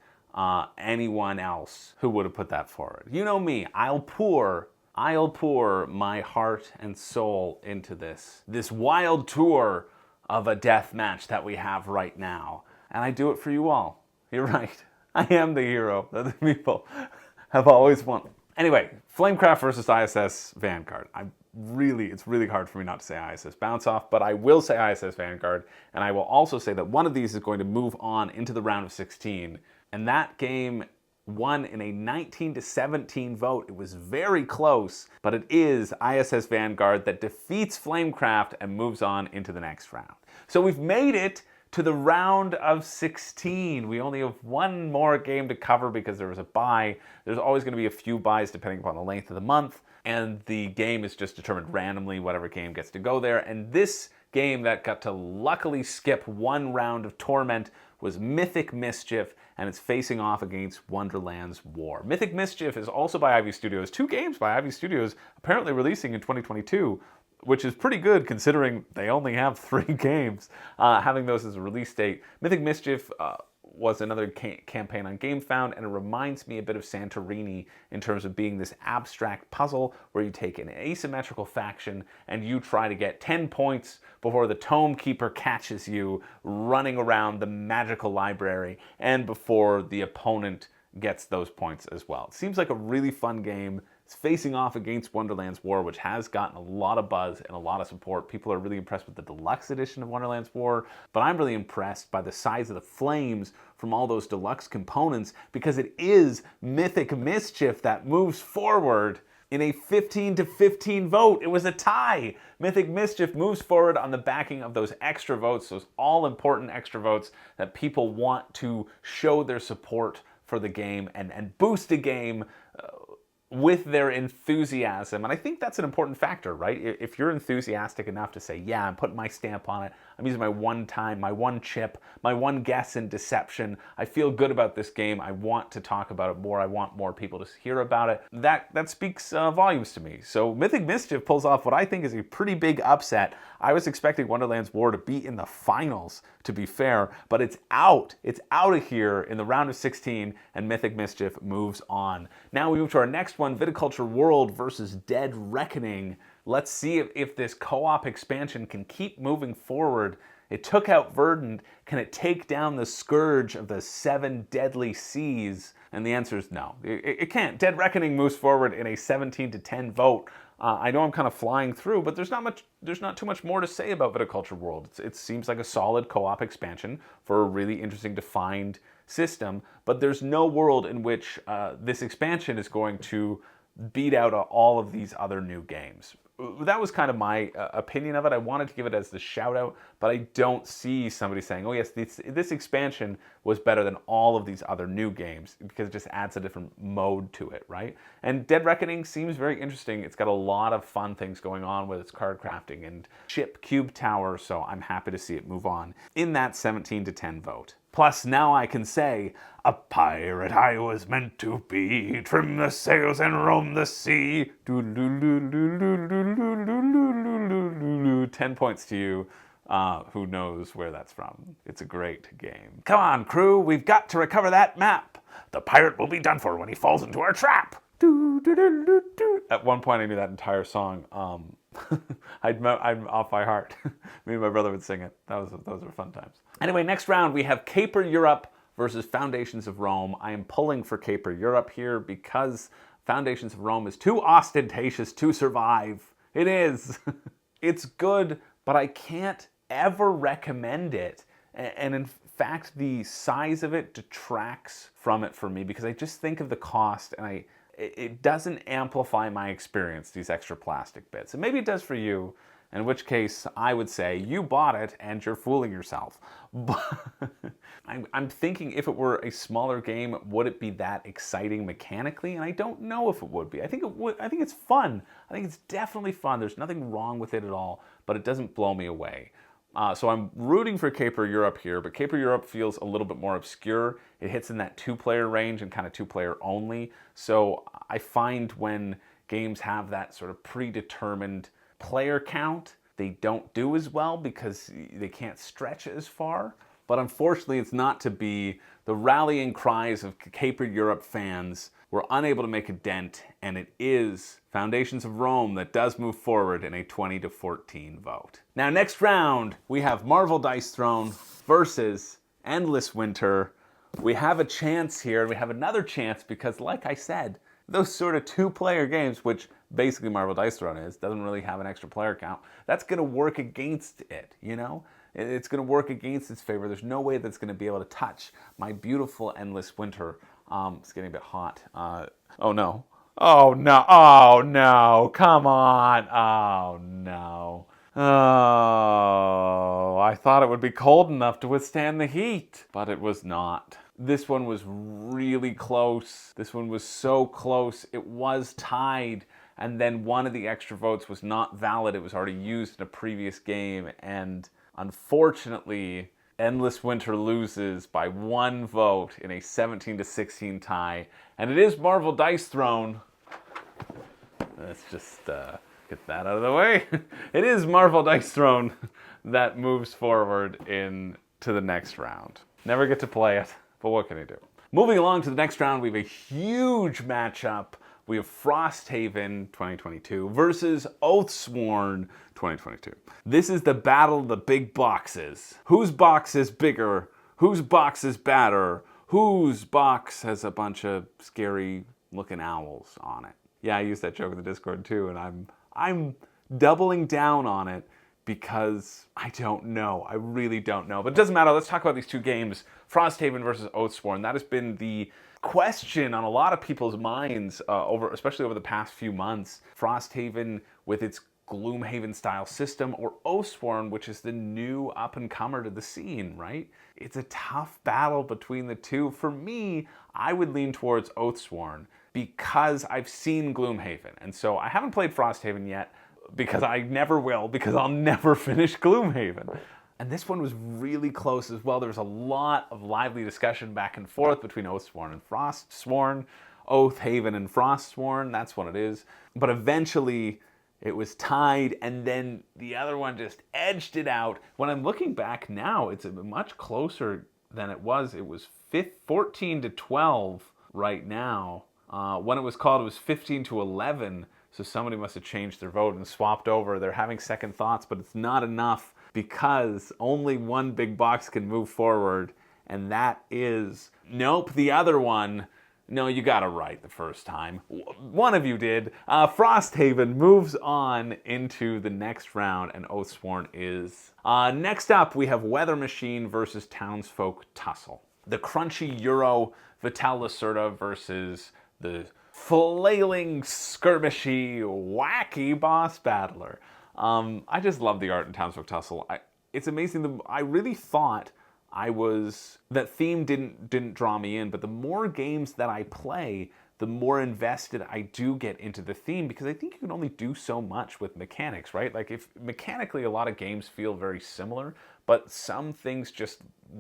anyone else who would have put that forward. You know me, I'll pour my heart and soul into this wild tour of a death match that we have right now. And I do it for you all. You're right. I am the hero that the people have always wanted. Anyway, Flamecraft versus ISS Vanguard. It's really hard for me not to say ISS Bounce Off, but I will say ISS Vanguard, and I will also say that one of these is going to move on into the round of 16, and that game won in a 19-17 vote. It was very close, but it is ISS Vanguard that defeats Flamecraft and moves on into the next round. So we've made it to the round of 16. We only have one more game to cover because there was a bye. There's always going to be a few byes depending upon the length of the month, and the game is just determined randomly, whatever game gets to go there. And this game that got to luckily skip one round of Torment was Mythic Mischief, and it's facing off against Wonderland's War. Mythic Mischief is also by Ivy Studios. 2 games by Ivy Studios apparently releasing in 2022. Which is pretty good considering they only have 3 games, having those as a release date. Mythic Mischief was another campaign on GameFound, and it reminds me a bit of Santorini in terms of being this abstract puzzle where you take an asymmetrical faction and you try to get 10 points before the Tome Keeper catches you running around the magical library and before the opponent gets those points as well. It seems like a really fun game. It's facing off against Wonderland's War, which has gotten a lot of buzz and a lot of support. People are really impressed with the deluxe edition of Wonderland's War, but I'm really impressed by the size of the flames from all those deluxe components, because it is Mythic Mischief that moves forward in a 15-15 vote. It was a tie. Mythic Mischief moves forward on the backing of those extra votes, those all-important extra votes that people want to show their support for the game and boost a game with their enthusiasm. And I think that's an important factor, right? If you're enthusiastic enough to say, yeah, I'm putting my stamp on it, I'm using my one time, my one chip, my one guess in deception, I feel good about this game, I want to talk about it more, I want more people to hear about it, that speaks volumes to me. So Mythic Mischief pulls off what I think is a pretty big upset. I was expecting Wonderland's War to be in the finals, to be fair, but it's out of here in the round of 16, and Mythic Mischief moves on. Now we move to our next one, Viticulture World versus Dead Reckoning. Let's see if this co-op expansion can keep moving forward. It took out Verdant. Can it take down the scourge of the 7 deadly seas? And the answer is no. It can't. Dead Reckoning moves forward in a 17-10 vote. I know I'm kind of flying through, but there's not too much more to say about Viticulture World. It seems like a solid co-op expansion for a really interesting defined system, but there's no world in which this expansion is going to beat out all of these other new games. That was kind of my opinion of it. I wanted to give it as the shout out, but I don't see somebody saying, oh yes, this expansion was better than all of these other new games, because it just adds a different mode to it, right? And Dead Reckoning seems very interesting. It's got a lot of fun things going on with its card crafting and ship cube tower, so I'm happy to see it move on in that 17-10 vote. Plus, now I can say, a pirate I was meant to be, trim the sails and roam the sea. 10 points to you. Who knows where that's from? It's a great game. Come on, crew, we've got to recover that map. The pirate will be done for when he falls into our trap. At one point, I knew that entire song. I'm off by heart. Me and my brother would sing it. Those were fun times. Anyway, next round we have Caper Europe versus Foundations of Rome. I am pulling for Caper Europe here because Foundations of Rome is too ostentatious to survive. It is. It's good, but I can't ever recommend it. And in fact, the size of it detracts from it for me because I just think of the cost and it doesn't amplify my experience, these extra plastic bits. And maybe it does for you, in which case I would say you bought it and you're fooling yourself. But I'm thinking if it were a smaller game, would it be that exciting mechanically? And I don't know if it would be. I think it would. I think it's fun. I think it's definitely fun. There's nothing wrong with it at all, but it doesn't blow me away. So I'm rooting for Caper Europe here, but Caper Europe feels a little bit more obscure. It hits in that 2-player range and kind of 2-player only. So I find when games have that sort of predetermined player count, they don't do as well because they can't stretch as far. But unfortunately, it's not to be. The rallying cries of Caper Europe fans were unable to make a dent, and it is Foundations of Rome that does move forward in a 20-14 vote. Now, next round, we have Marvel Dice Throne versus Endless Winter. We have a chance here, and we have another chance because, like I said, those sort of 2-player games, which basically Marvel Dice Throne is, doesn't really have an extra player count, that's going to work against it, you know? It's going to work against its favor. There's no way that's going to be able to touch my beautiful Endless Winter. It's getting a bit hot. Oh no. Oh no. Oh no. Come on. Oh no. Oh, I thought it would be cold enough to withstand the heat, but it was not. This one was really close. This one was so close. It was tied, and then one of the extra votes was not valid. It was already used in a previous game, and unfortunately, Endless Winter loses by 1 vote in a 17-16 tie. And it is Marvel Dice Throne. Let's just get that out of the way. It is Marvel Dice Throne that moves forward into the next round. Never get to play it, but what can I do? Moving along to the next round, we have a huge matchup. We have Frosthaven 2022 versus Oathsworn 2022. This is the battle of the big boxes. Whose box is bigger? Whose box is badder? Whose box has a bunch of scary looking owls on it? Yeah, I used that joke in the Discord too, and I'm doubling down on it because I don't know. I really don't know. But it doesn't matter. Let's talk about these two games. Frosthaven versus Oathsworn. That has been the question on a lot of people's minds, especially over the past few months. Frosthaven with its Gloomhaven style system, or Oathsworn, which is the new up-and-comer to the scene, right? It's a tough battle between the two. For me, I would lean towards Oathsworn because I've seen Gloomhaven. And so I haven't played Frosthaven yet because I never will, because I'll never finish Gloomhaven. And this one was really close as well. There was a lot of lively discussion back and forth between Oathsworn and Frostsworn. Oathhaven and Frostsworn, that's what it is. But eventually it was tied, and then the other one just edged it out. When I'm looking back now, it's much closer than it was. It was 14-12 right now. When it was called, it was 15-11. So somebody must have changed their vote and swapped over. They're having second thoughts, but it's not enough because only one big box can move forward, and that is, nope, the other one. No, you got it right the first time. One of you did. Frosthaven moves on into the next round, and Oathsworn is. Next up, we have Weather Machine versus Townsfolk Tussle. the crunchy Euro Viticulture versus the flailing, skirmishy, wacky boss battler. I just love the art in Townsfolk Tussle. It's amazing. I really thought that theme didn't draw me in, but the more games that I play, the more invested I do get into the theme, because I think you can only do so much with mechanics, right? Like, if mechanically a lot of games feel very similar, but some things just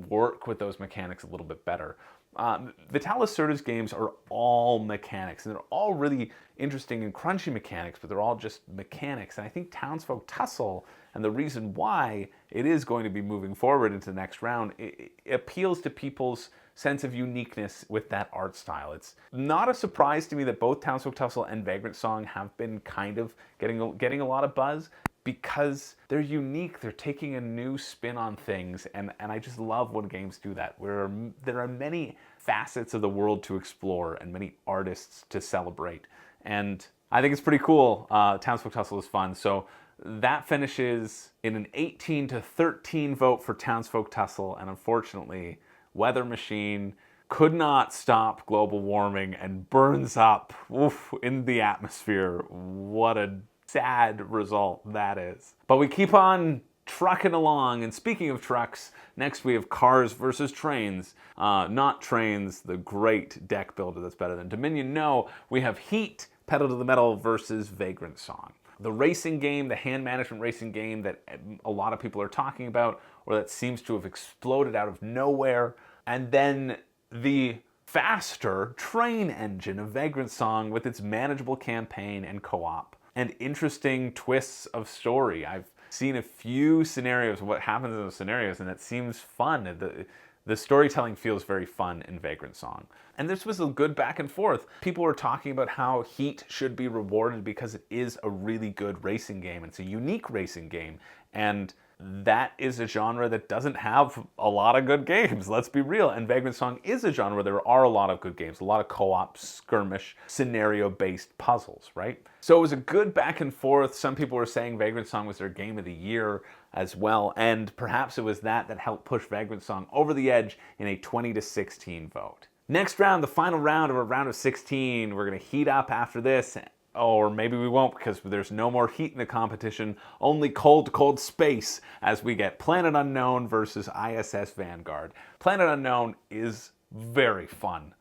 work with those mechanics a little bit better. Viticulture's games are all mechanics, and they're all really interesting and crunchy mechanics, but they're all just mechanics. And I think Townsfolk Tussle, and the reason why it is going to be moving forward into the next round, it appeals to people's sense of uniqueness with that art style. It's not a surprise to me that both Townsfolk Tussle and Vagrantsong have been kind of getting a lot of buzz, because they're unique. They're taking a new spin on things, and I just love when games do that, where there are many facets of the world to explore and many artists to celebrate. And I think it's pretty cool. Townsfolk Tussle is fun. So that finishes in an 18-13 vote for Townsfolk Tussle, and unfortunately, Weather Machine could not stop global warming and burns up in the atmosphere. What a sad result that is. But we keep on trucking along, and speaking of trucks, next we have Cars versus Trains. Not Trains, the great deck builder that's better than Dominion. No, we have Heat, Pedal to the Metal versus Vagrantsong. The racing game, the hand management racing game that a lot of people are talking about, or that seems to have exploded out of nowhere. And then the faster train engine of Vagrantsong with its manageable campaign and co-op and interesting twists of story. I've seen a few scenarios, what happens in those scenarios, and it seems fun. The storytelling feels very fun in Vagrantsong. And this was a good back and forth. People were talking about how Heat should be rewarded because it is a really good racing game. It's a unique racing game. And that is a genre that doesn't have a lot of good games, let's be real. And Vagrantsong is a genre where there are a lot of good games, a lot of co-op, skirmish, scenario-based puzzles, right? So it was a good back and forth. Some people were saying Vagrantsong was their game of the year as well, and perhaps it was that helped push Vagrantsong over the edge in a 20-16 vote. Next round, the final round of a round of 16. We're going to heat up after this. Or maybe we won't, because there's no more heat in the competition, only cold space, as we get Planet Unknown versus ISS Vanguard. Planet Unknown is very fun.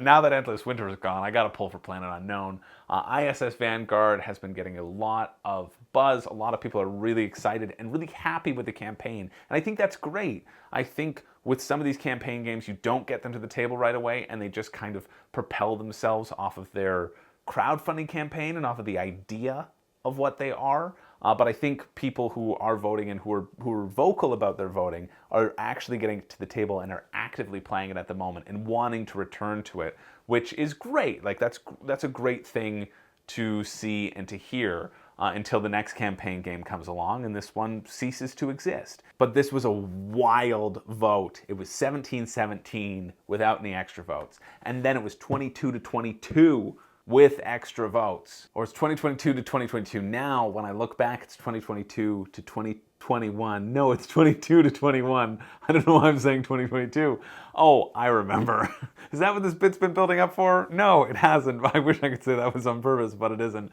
Now that Endless Winter is gone, I gotta pull for Planet Unknown. ISS Vanguard has been getting a lot of buzz. A lot of people are really excited and really happy with the campaign. And I think that's great. I think with some of these campaign games, you don't get them to the table right away, and they just kind of propel themselves off of their crowdfunding campaign and off of the idea of what they are. But I think people who are voting and who are vocal about their voting are actually getting to the table and are actively playing it at the moment and wanting to return to it, which is great. Like, that's a great thing to see and to hear until the next campaign game comes along and this one ceases to exist. But this was a wild vote. It was 17-17 without any extra votes. And then it was 22-22 with extra votes. Or it's 2022 to 2022 now. When I look back, it's 2022 to 2021. No, it's 22 to 21. I don't know why I'm saying 2022. Oh, I remember. Is that what this bit's been building up for? No, it hasn't. I wish I could say that was on purpose, but it isn't.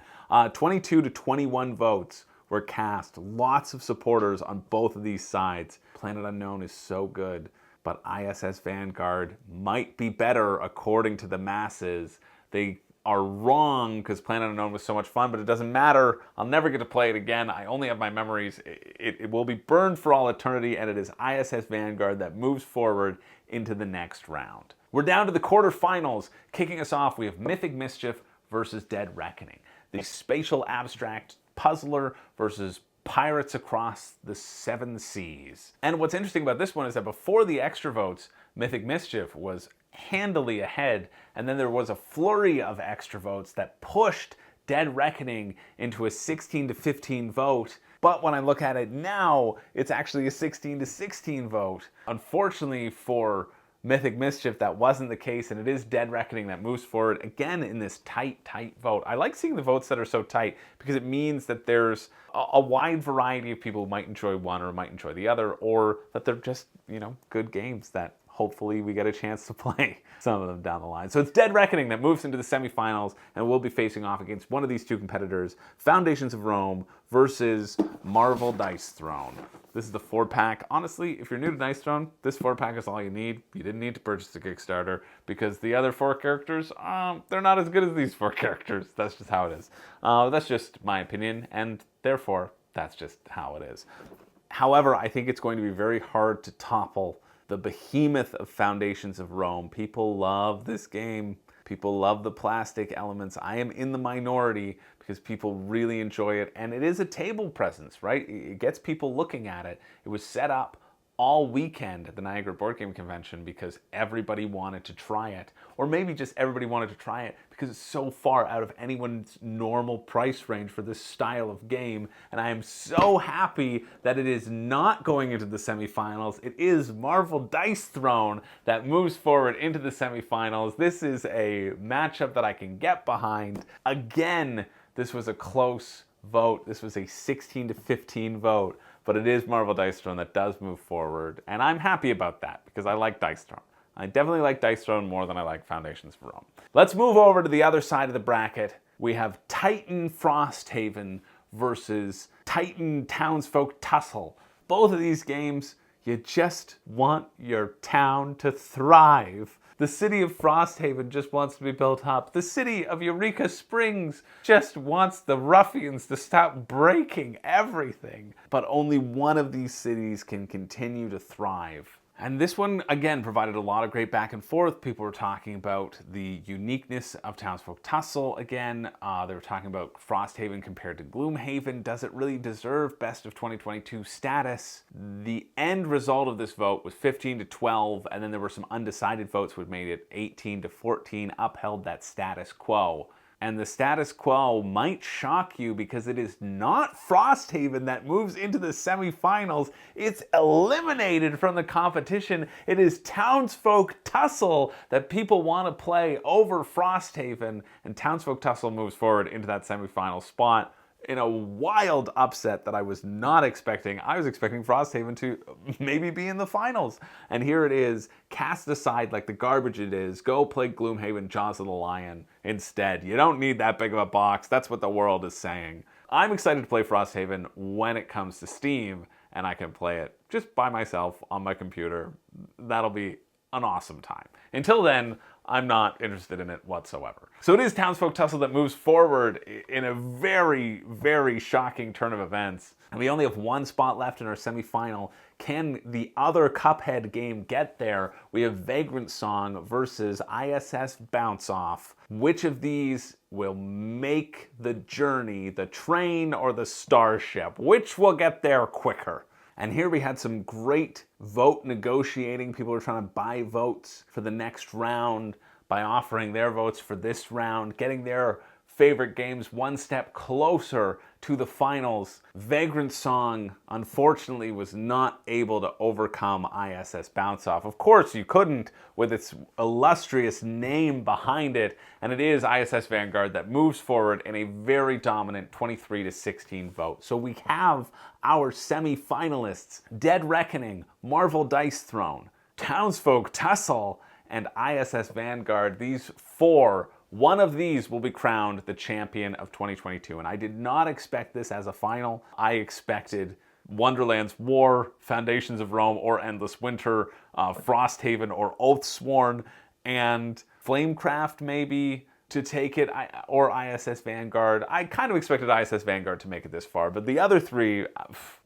22 to 21 votes were cast. Lots of supporters on both of these sides. Planet Unknown is so good, but ISS Vanguard might be better according to the masses. They are wrong because Planet Unknown was so much fun, but it doesn't matter. I'll never get to play it again. I only have my memories. It will be burned for all eternity, and it is ISS Vanguard that moves forward into the next round. We're down to the quarterfinals. Kicking us off, we have Mythic Mischief versus Dead Reckoning. The spatial abstract puzzler versus Pirates Across the Seven Seas. And what's interesting about this one is that before the extra votes, Mythic Mischief was handily ahead, and then there was a flurry of extra votes that pushed Dead Reckoning into a 16-15 vote. But when I look at it now, it's actually a 16-16 vote. Unfortunately for Mythic Mischief, that wasn't the case, and it is Dead Reckoning that moves forward again in this tight vote. I like seeing the votes that are so tight because it means that there's a wide variety of people who might enjoy one or might enjoy the other, or that they're just, good games that hopefully we get a chance to play some of them down the line. So it's Dead Reckoning that moves into the semifinals and will be facing off against one of these two competitors, Foundations of Rome versus Marvel Dice Throne. This is the 4-pack. Honestly, if you're new to Dice Throne, this 4-pack is all you need. You didn't need to purchase the Kickstarter because the other 4 characters, they're not as good as these 4 characters. That's just how it is. That's just my opinion, and therefore, that's just how it is. However, I think it's going to be very hard to topple the behemoth of Foundations of Rome. People love this game. People love the plastic elements. I am in the minority because people really enjoy it. And it is a table presence, right? It gets people looking at it. It was set up all weekend at the Niagara Board Game Convention because everybody wanted to try it. Or maybe just everybody wanted to try it because it's so far out of anyone's normal price range for this style of game. And I am so happy that it is not going into the semifinals. It is Marvel Dice Throne that moves forward into the semifinals. This is a matchup that I can get behind. Again, this was a close vote. This was a 16-15 vote. But it is Marvel Dice Throne that does move forward, and I'm happy about that because I like Dice Throne. I definitely like Dice Throne more than I like Foundations of Rome. Let's move over to the other side of the bracket. We have Titan Frosthaven versus Titan Townsfolk Tussle. Both of these games, you just want your town to thrive. The city of Frosthaven just wants to be built up. The city of Eureka Springs just wants the ruffians to stop breaking everything. But only one of these cities can continue to thrive. And this one, again, provided a lot of great back and forth. People were talking about the uniqueness of Townsfolk Tussle again. They were talking about Frosthaven compared to Gloomhaven. Does it really deserve Best of 2022 status? The end result of this vote was 15-12, and then there were some undecided votes which made it 18-14, upheld that status quo. And the status quo might shock you because it is not Frosthaven that moves into the semifinals. It's eliminated from the competition. It is Townsfolk Tussle that people want to play over Frosthaven. And Townsfolk Tussle moves forward into that semifinal spot in a wild upset that I was not expecting. I was expecting Frosthaven to maybe be in the finals. And here it is, cast aside like the garbage it is. Go play Gloomhaven, Jaws of the Lion instead. You don't need that big of a box. That's what the world is saying. I'm excited to play Frosthaven when it comes to Steam, and I can play it just by myself on my computer. That'll be an awesome time. Until then, I'm not interested in it whatsoever. So it is Townsfolk Tussle that moves forward in a very, very shocking turn of events. And we only have one spot left in our semifinal. Can the other Cuphead game get there? We have Vagrantsong versus ISS Bounce Off. Which of these will make the journey, the train or the starship? Which will get there quicker? And here we had some great vote negotiating. People were trying to buy votes for the next round by offering their votes for this round, getting their favorite games one step closer to the finals. Vagrantsong, unfortunately, was not able to overcome ISS Bounce Off. Of course, you couldn't with its illustrious name behind it, and it is ISS Vanguard that moves forward in a very dominant 23-16 vote. So we have our semi-finalists, Dead Reckoning, Marvel Dice Throne, Townsfolk Tussle, and ISS Vanguard. These 4, one of these will be crowned the champion of 2022. And I did not expect this as a final. I expected Wonderland's War, Foundations of Rome, or Endless Winter, Frosthaven, or Oathsworn, and Flamecraft maybe to take it, or ISS Vanguard. I kind of expected ISS Vanguard to make it this far, but the other 3,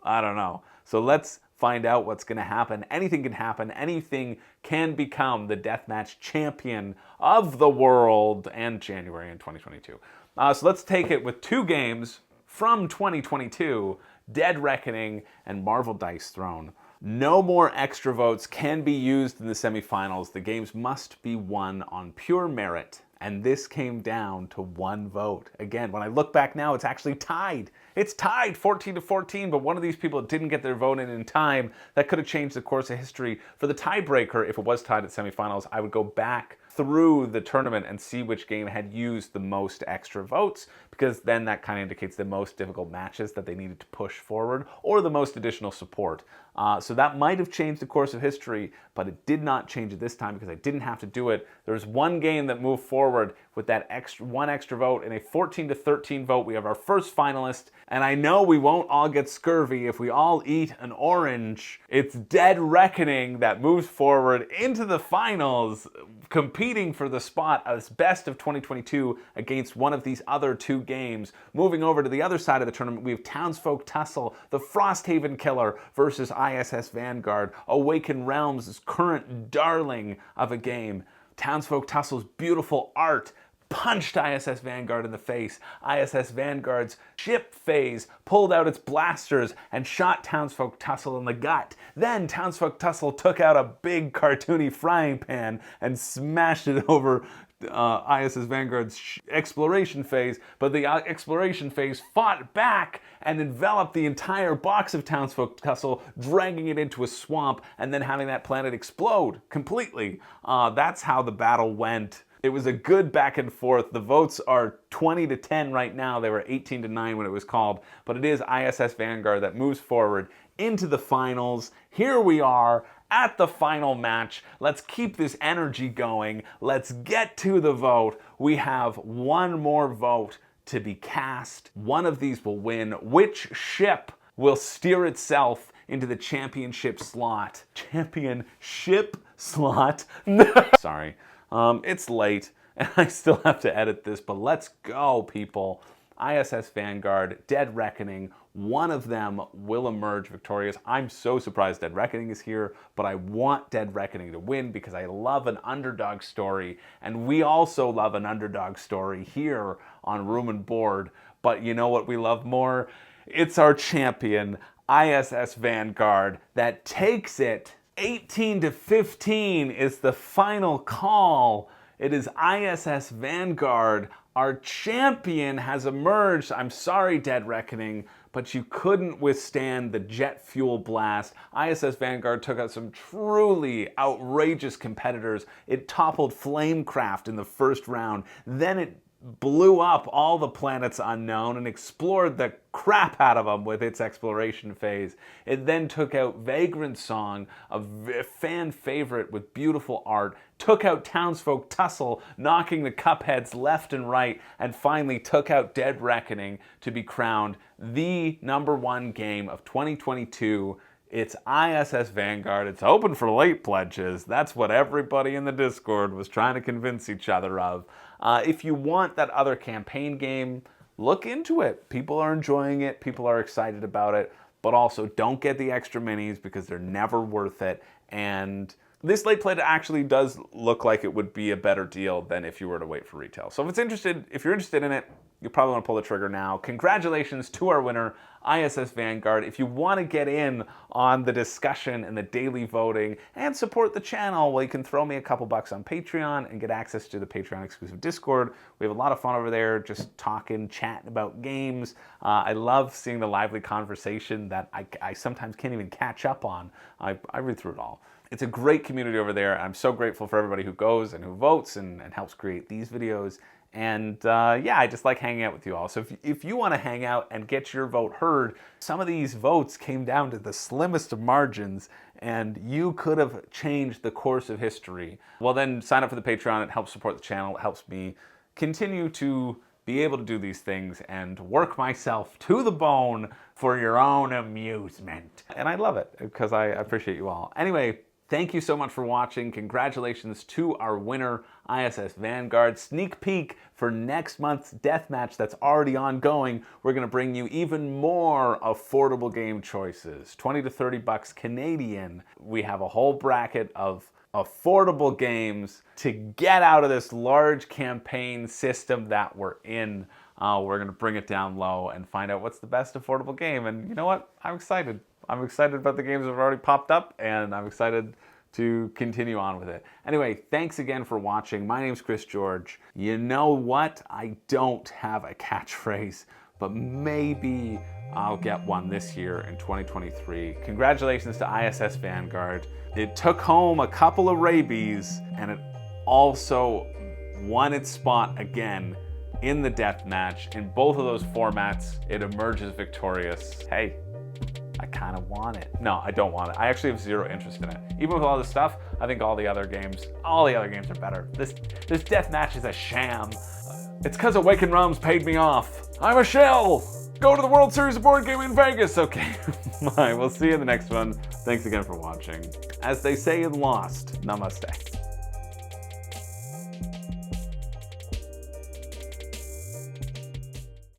I don't know. So let's find out what's going to happen. Anything can happen. Anything can become the Deathmatch champion of the world and January in 2022. So let's take it with 2 games from 2022, Dead Reckoning and Marvel Dice Throne. No more extra votes can be used in the semifinals. The games must be won on pure merit. And this came down to 1 vote. Again, when I look back now, it's actually tied. It's tied 14-14, but one of these people didn't get their vote in time. That could have changed the course of history. For the tiebreaker, if it was tied at semifinals, I would go back through the tournament and see which game had used the most extra votes, because then that kind of indicates the most difficult matches that they needed to push forward, or the most additional support. So that might have changed the course of history, but it did not change it this time because I didn't have to do it. There was one game that moved forward with that one extra vote. In a 14-13 vote, we have our first finalist, and I know we won't all get scurvy if we all eat an orange. It's Dead Reckoning that moves forward into the finals, competing for the spot as best of 2022 against one of these other two games. Moving over to the other side of the tournament, we have Townsfolk Tussle, the Frosthaven killer, versus ISS Vanguard, Awaken Realms' current darling of a game. Townsfolk Tussle's beautiful art punched ISS Vanguard in the face. ISS Vanguard's ship phase pulled out its blasters and shot Townsfolk Tussle in the gut. Then Townsfolk Tussle took out a big cartoony frying pan and smashed it over ISS Vanguard's exploration phase, but the exploration phase fought back and enveloped the entire box of Townsfolk Tussle, dragging it into a swamp and then having that planet explode completely. That's how the battle went. It was a good back and forth. The votes are 20-10 right now. They were 18-9 when it was called, but it is ISS Vanguard that moves forward into the finals. Here we are at the final match. Let's keep this energy going. Let's get to the vote. We have one more vote to be cast. One of these will win. Which ship will steer itself into the championship slot? Championship slot? Sorry. It's late and I still have to edit this, but let's go, people. ISS Vanguard, Dead Reckoning, one of them will emerge victorious. I'm so surprised Dead Reckoning is here, but I want Dead Reckoning to win because I love an underdog story, and we also love an underdog story here on Room and Board. But you know what we love more? It's our champion, ISS Vanguard, that takes it. 18-15 is the final call. It is ISS Vanguard. Our champion has emerged. I'm sorry, Dead Reckoning, but you couldn't withstand the jet fuel blast. ISS Vanguard took out some truly outrageous competitors. It toppled Flamecraft in the first round. Then it blew up all the planets unknown and explored the crap out of them with its exploration phase. It then took out Vagrantsong, a fan favorite with beautiful art, took out Townsfolk Tussle, knocking the cupheads left and right, and finally took out Dead Reckoning to be crowned the #1 game of 2022. It's ISS Vanguard. It's open for late pledges. That's what everybody in the Discord was trying to convince each other of. If you want that other campaign game, look into it. People are enjoying it. People are excited about it. But also, don't get the extra minis because they're never worth it. And this late pledge actually does look like it would be a better deal than if you were to wait for retail. So if you're interested in it, you probably want to pull the trigger now. Congratulations to our winner, ISS Vanguard. If you want to get in on the discussion and the daily voting and support the channel, well, you can throw me a couple bucks on Patreon and get access to the Patreon exclusive Discord. We have a lot of fun over there, just talking, chatting about games. I love seeing the lively conversation that I sometimes can't even catch up on. I read through it all. It's a great community over there. I'm so grateful for everybody who goes and who votes and helps create these videos. And yeah, I just like hanging out with you all. So if you want to hang out and get your vote heard, some of these votes came down to the slimmest of margins, and you could have changed the course of history. Well, then sign up for the Patreon. It helps support the channel. It helps me continue to be able to do these things and work myself to the bone for your own amusement. And I love it because I appreciate you all. Anyway, thank you so much for watching. Congratulations to our winner, ISS Vanguard. Sneak peek for next month's Deathmatch that's already ongoing. We're going to bring you even more affordable game choices. 20 to 30 bucks Canadian. We have a whole bracket of affordable games to get out of this large campaign system that we're in. We're going to bring it down low and find out what's the best affordable game. And you know what? I'm excited. I'm excited about the games that have already popped up, and I'm excited to continue on with it. Anyway, thanks again for watching. My name's Chris George. You know what? I don't have a catchphrase, but maybe I'll get one this year in 2023. Congratulations to ISS Vanguard. It took home a couple of rabies, and it also won its spot again in the deathmatch. In both of those formats, it emerges victorious. Hey, I kind of want it. No, I don't want it. I actually have zero interest in it. Even with all this stuff, I think all the other games are better. This deathmatch is a sham. It's because Awakened Realms paid me off. I'm a shell. Go to the World Series of Board Game in Vegas. Okay, bye. We'll see you in the next one. Thanks again for watching. As they say in Lost, namaste.